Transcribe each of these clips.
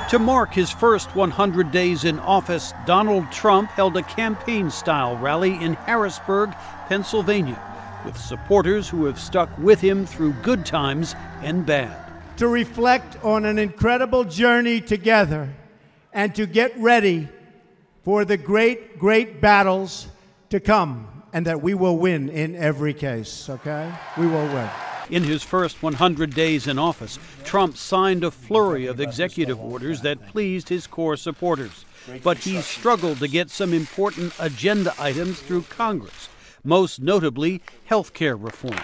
To mark his first 100 days in office, Donald Trump held a campaign-style rally in Harrisburg, Pennsylvania, with supporters who have stuck with him through good times and bad. To reflect on an incredible journey together and to get ready for the great, great battles to come, and that we will win in every case, okay? We will win. In his first 100 days in office, Trump signed a flurry of executive orders that pleased his core supporters. But he struggled to get some important agenda items through Congress, most notably health care reform.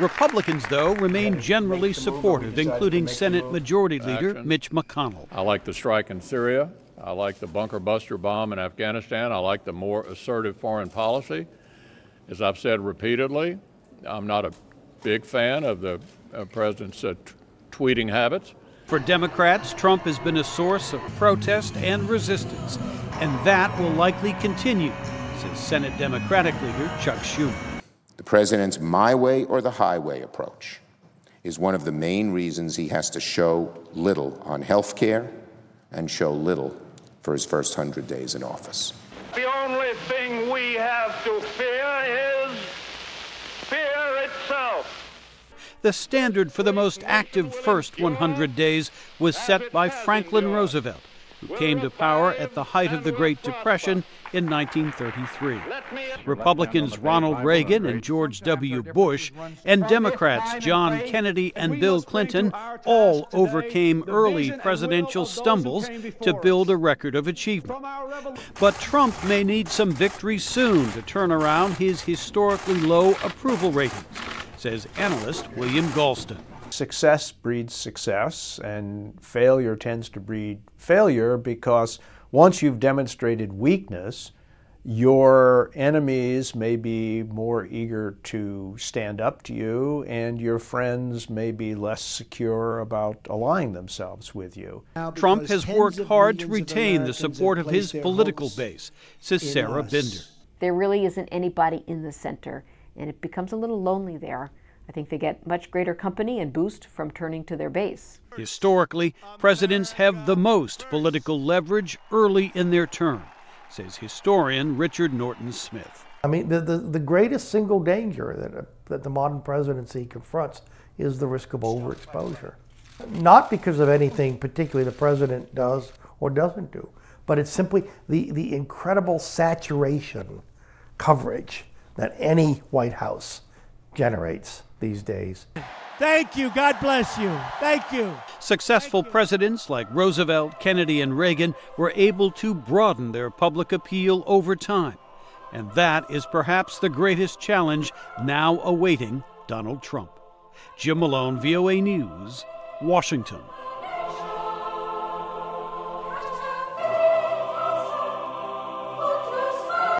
Republicans, though, remain generally supportive, including Senate Majority Leader Mitch McConnell. I like the strike in Syria. I like the bunker buster bomb in Afghanistan. I like the more assertive foreign policy. As I've said repeatedly, I'm not a big fan of the president's tweeting habits. For Democrats, Trump has been a source of protest and resistance, and that will likely continue, says Senate Democratic leader Chuck Schumer. The president's my way or the highway approach is one of the main reasons he has to show little on health care and show little for his first 100 days in office. The only thing we have to fear is fear itself. The standard for the most active first 100 days was set by Franklin Roosevelt, who came to power at the height of the Great Depression in 1933. Republicans Ronald Reagan and George W. Bush and Democrats John Kennedy and Bill Clinton all overcame early presidential stumbles to build a record of achievement. But Trump may need some victory soon to turn around his historically low approval ratings, says analyst William Galston. Success breeds success, and failure tends to breed failure, because once you've demonstrated weakness, your enemies may be more eager to stand up to you, and your friends may be less secure about aligning themselves with you. Trump has worked hard to retain the support of his political base, says Sarah Binder. There really isn't anybody in the center, and it becomes a little lonely there. I think they get much greater company and boost from turning to their base. Historically, presidents have the most political leverage early in their term, says historian Richard Norton Smith. I mean, the greatest single danger that the modern presidency confronts is the risk of overexposure. Not because of anything particularly the president does or doesn't do, but it's simply the incredible saturation coverage that any White House generates these days. Thank you. God bless you. Thank you. Successful presidents like Roosevelt, Kennedy, and Reagan were able to broaden their public appeal over time. And that is perhaps the greatest challenge now awaiting Donald Trump. Jim Malone, VOA News, Washington.